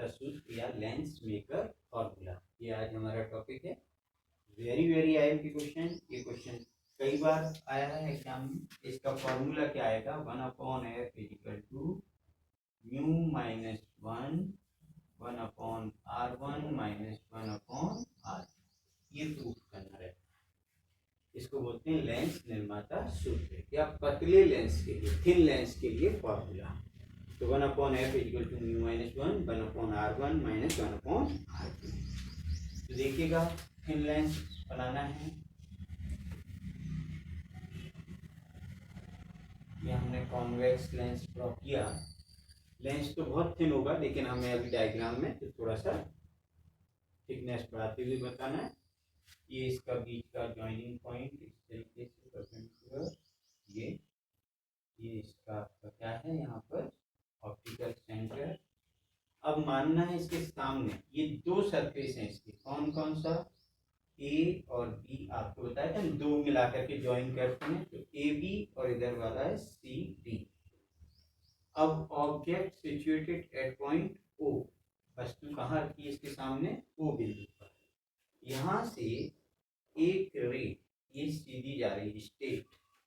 निर्माता सूत्र या लेंस मेकर फॉर्मूला, ये आज हमारा टॉपिक है। वेरी आईएमपी क्वेश्चन, ये क्वेश्चन कई बार आया है एग्जाम में। इसका फॉर्मूला क्या आएगा, 1/f equal to mu minus 1/r1 minus 1/r। ये प्रूफ करना है। इसको बोलते हैं लेंस निर्माता सूत्र या पतले लेंस के लिए, थिन लेंस के लिए फॉर्मूला। तो 1/f equal to mu minus 1/r1 minus 1/r2। तो देखिएगा थिन लेंस बनाना है। ये हमने कॉन्वेक्स लेंस ड्रॉ किया। लेंस तो बहुत थिन होगा, लेकिन हमें अभी डायग्राम में तो थोड़ा सा थिकनेस बढ़ाते हुए बताना है। ये इसका बीच का जॉइनिंग पॉइंट इस तरीके से परपेंडिकुलर, ये इसका क्या है यहाँ पर ऑप्टिकल सेंटर। अब मानना है इसके सामने ये दो सरफेस हैं इसके, कौन कौन सा, ए और बी। आपको बताया था दो मिलाकर के ज्वाइन करते हैं, तो ए बी और इधर वाला है सी डी। अब object situated at point O, वस्तु कहाँ रखी है इसके सामने, ओ बिंदु पर। यहाँ से एक रे ये सीधी जा रही है, स्ट्रेट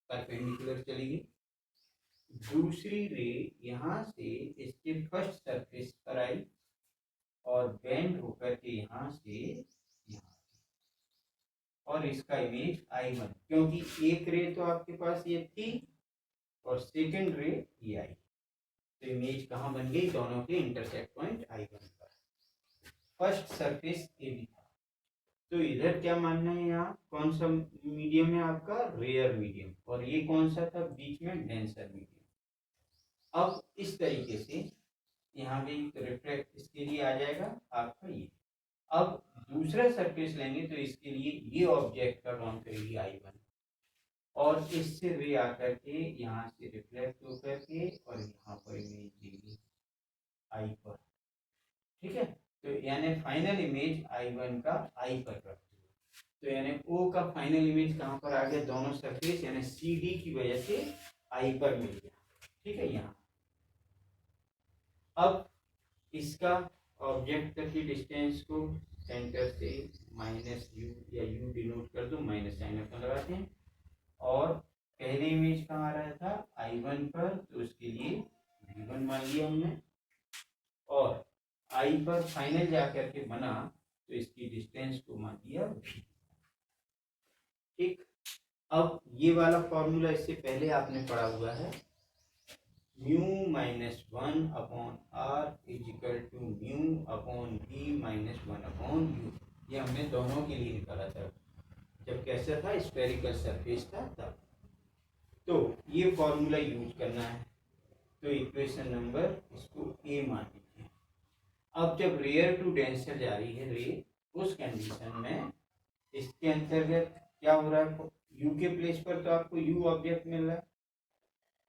परपेंडिकुलर चलेगी। दूसरी रे यहाँ से इसके फर्स्ट सरफेस पर आई और बेंड होकर के यहाँ से यहाँ, और इसका इमेज I1, क्योंकि एक रे तो आपके पास ये थी और सेकंड रे ये आई, तो इमेज कहाँ बन गई, दोनों के इंटरसेक्ट पॉइंट I1 पर। फर्स्ट सरफेस ए बी था, तो इधर क्या मानना है, यहाँ कौन सा मीडियम है आपका, रेयर मीडियम, और ये कौन सा था बीच में, डेंसर मीडियम। अब इस तरीके से यहाँ भी रिफ्लेक्ट इसके लिए आ जाएगा आपका ये। अब दूसरा सरफेस लेंगे तो इसके लिए ये ऑब्जेक्ट का काउंट करेगी I1, और इससे रे आकर के यहाँ से रिफ्लेक्ट होकर के और यहाँ पर इमेज देगी I पर। ठीक है, तो यानी फाइनल इमेज I1 का I पर रखते हो, तो यानी O का फाइनल इमेज कहाँ पर आ गया, दोनों सरफेस यानी CD की वजह से I पर मिल गया। ठीक है, यहाँ अब इसका ऑब्जेक्ट तक की डिस्टेंस को सेंटर से माइनस यू या यू डिनोट कर दो, माइनस साइन अपना लगाते हैं। और पहले इमेज कहाँ आ रहा था, I1 पर, तो उसके लिए V1 मान लिया हमने, और I पर फाइनल जाकर के बना तो इसकी डिस्टेंस को मान लिया V। ठीक, अब ये वाला फॉर्मूला इससे पहले आपने पढ़ा हुआ है, mu minus 1/r is equal to mu upon v minus 1/u। ये हमने दोनों के लिए निकाला था जब कैसा था, स्फेरिकल सरफेस था तब। तो ये फॉर्मूला यूज करना है, तो इक्वेशन नंबर इसको ए मान लीजिए। अब जब रेयर टू डेंसर जा रही है रे, उस कंडीशन में इसके अंतर्गत क्या हो रहा है, यू के प्लेस पर तो आपको यू ऑब्जेक्ट मिल रहा है,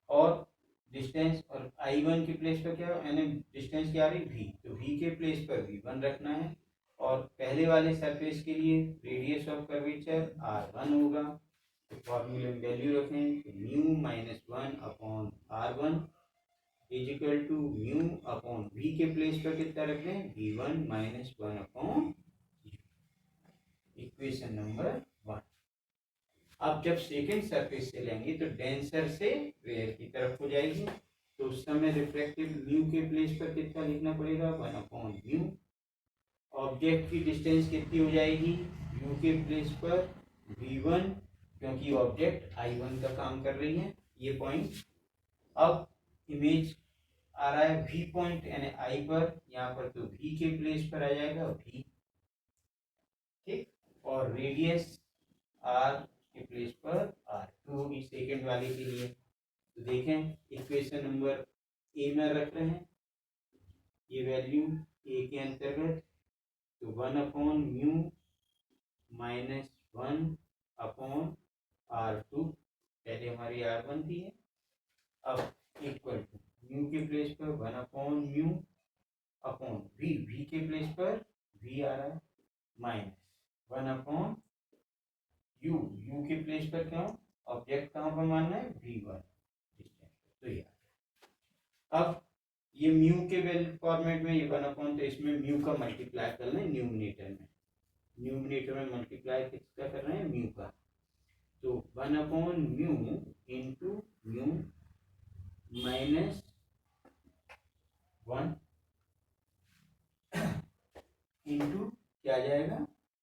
और डिस्टेंस, और I1 के प्लेस पर क्या, यानी डिस्टेंस क्या आ रही V, तो V के प्लेस पर V1 रखना है, और पहले वाले सरफेस के लिए रेडियस ऑफ कर्वेचर R1 होगा, तो फॉर्मूले में वैल्यू रखें, तो mu minus 1/r1 is equal to mu upon V के प्लेस पर कितना रख दें, V1 minus 1/u। Equation number 1। अब जब सेकेंड सरफेस से लेंगे तो डेंसर से रेयर की तरफ हो जाएगी, तो उस समय रिफ्लेक्टिव म्यू के प्लेस पर कितना लिखना पड़ेगा, 1/म्यू। ऑब्जेक्ट की डिस्टेंस कितनी हो जाएगी, यू के प्लेस पर V1, क्योंकि ऑब्जेक्ट I1 का काम कर रही है ये पॉइंट। अब इमेज आ रहा है V पॉइंट यानी I पर, यहाँ पर तो V के प्लेस पर आ जाएगा V। ठीक, और रेडियस R के प्लेस पर R2 होगी सेकेंड वाले के लिए। तो देखें इक्वेशन नंबर ए में रख रहे हैं ये वैल्यू ए के अंतर्गत, तो 1/म्यू माइनस 1/R2, पहले हमारी R1 थी है, अब इक्वल टू म्यू के प्लेस पर 1/म्यू अपॉन V के प्लेस पर V आ रहा है, माइनस 1/यू, यू के प्लेस पर क्यों, ऑब्जेक्ट कहाँ पर मानना है, V1 डिस्टेंस, तो ये अब ये म्यू के वैल्यू फॉर्मेट में ये 1/, तो इसमें म्यू का मल्टीप्लाई करना है न्यूमिनेटर में। न्यूमिनेटर में मल्टीप्लाई किसका कर रहे हैं, म्यू का। तो 1/μ इंटू म्यू माइनस 1 इंटू क्या आ जाएगा,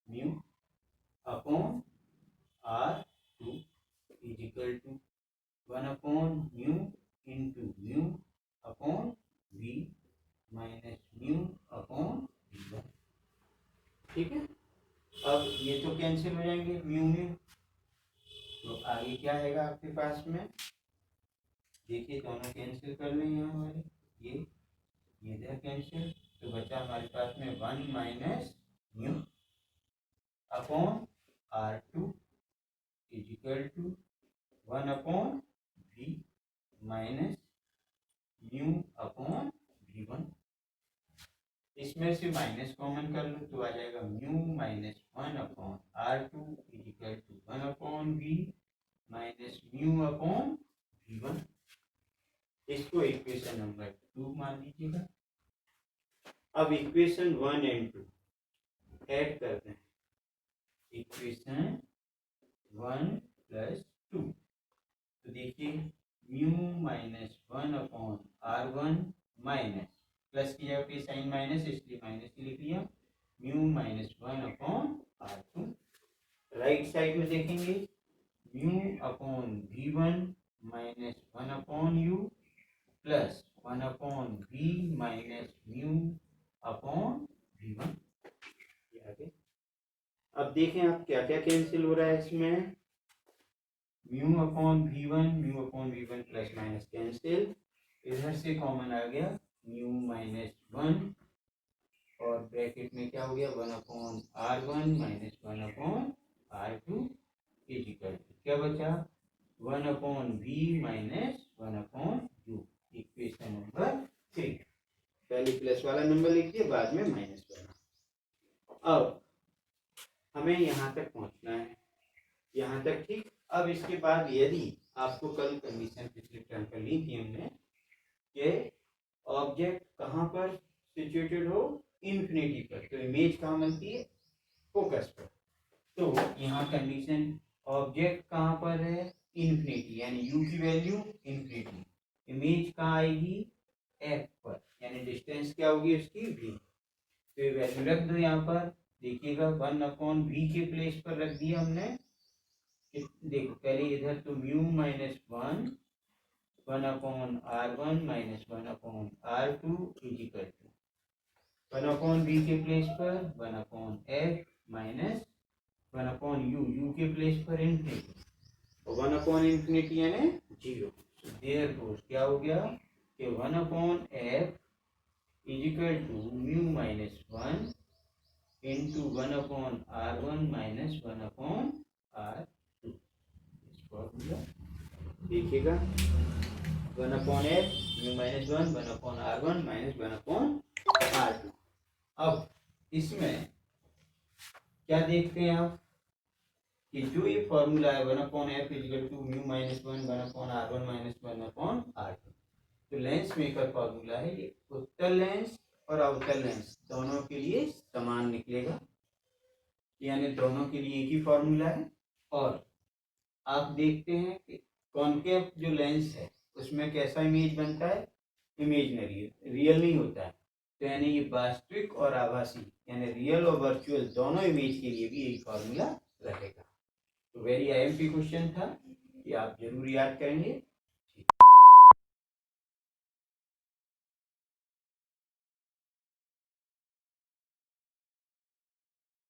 mu upon R2 is equal to 1/μ into mu upon V minus mu upon V1। ठीक है, अब ये तो कैंसिल हो जाएंगे म्यू म्यू, तो आगे क्या आएगा आपके पास में, देखिए दोनों कैंसिल कर लें यहाँ हमारे, ये इधर कैंसिल, तो बचा हमारे पास में 1 minus mu upon R2 is equal to 1/V minus mu upon V1। इसमें से माइनस कॉमन कर लो तो आ जाएगा mu minus 1/R2 is equal to 1/V minus mu upon V1। इसको इक्वेशन नंबर 2 मान लीजिएगा। अब इक्वेशन 1 एंड 2 ऐड करते हैं, इक्वेशन 1 प्लस 2, तो देखिए mu minus 1/R1 minus, plus की जगह पे साइन माइनस इसलिए माइनस ही लिख लिया, mu minus 1/R2। Right side में देखेंगे mu upon V1 minus 1/U plus 1/V minus mu upon V1। अब देखें आप क्या क्या कैंसिल हो रहा है इसमें, mu upon V1 plus minus cancel, इधर से कॉमन आ गया म्यू माइनस 1 और ब्रैकेट में क्या हो गया 1/R1 minus 1/R2 is equal to क्या बचा 1/V minus 1/U। Equation number 3, पहले प्लस वाला नंबर लिखिए बाद में माइनस वाला। अब हमें यहाँ तक पहुँचना है, यहाँ तक ठीक। अब इसके बाद यदि आपको कल कंडीशन पिछले टर्म पर ली थी हमने कि ऑब्जेक्ट कहाँ पर सिचुएटेड हो, इन्फिनिटी पर, तो इमेज कहाँ बनती है, फोकस पर। तो यहाँ कंडीशन ऑब्जेक्ट कहाँ पर है, इन्फिनिटी, यानी u की वैल्यू इन्फिनिटी, इमेज कहाँ आएगी f पर, यानी डिस्टेंस क्या होगी उसकी v। तो ये वैल्यू रख दो यहाँ पर, देखिएगा 1/V के प्लेस पर रख दिया हमने। देखो पहले इधर तो mu minus 1/R1 minus 1/R2 is equal to 1/V के प्लेस पर 1/F माइनस 1/U, U के प्लेस पर इन्फिनिटी, और 1/इन्फिनिटी यानी 0। देयरफॉर क्या हो गया कि 1/F is equal to mu minus 1 into 1/R1 minus 1/R2। देखिएगा 1/F mu minus 1 1/R1 minus 1/R2। अब इसमें क्या देखते हैं आप कि जो ये फॉर्मूला है 1/F equal to mu minus 1 1/R1 minus 1/R2, तो लेंस मेकर फॉर्मूला है, ये उत्तल लेंस और अवतल लेंस दोनों के लिए समान निकलेगा, यानी दोनों के लिए एक ही फॉर्मूला है। और आप देखते हैं कि कॉनकेव जो लेंस है उसमें कैसा इमेज बनता है, इमेजनरी, रियल नहीं होता है, तो यानी ये वास्तविक और आभासी यानी रियल और वर्चुअल दोनों इमेज के लिए भी यही फॉर्मूला रहेगा। तो वेरी आईएमपी क्वेश्चन था कि आप जरूर याद करेंगे।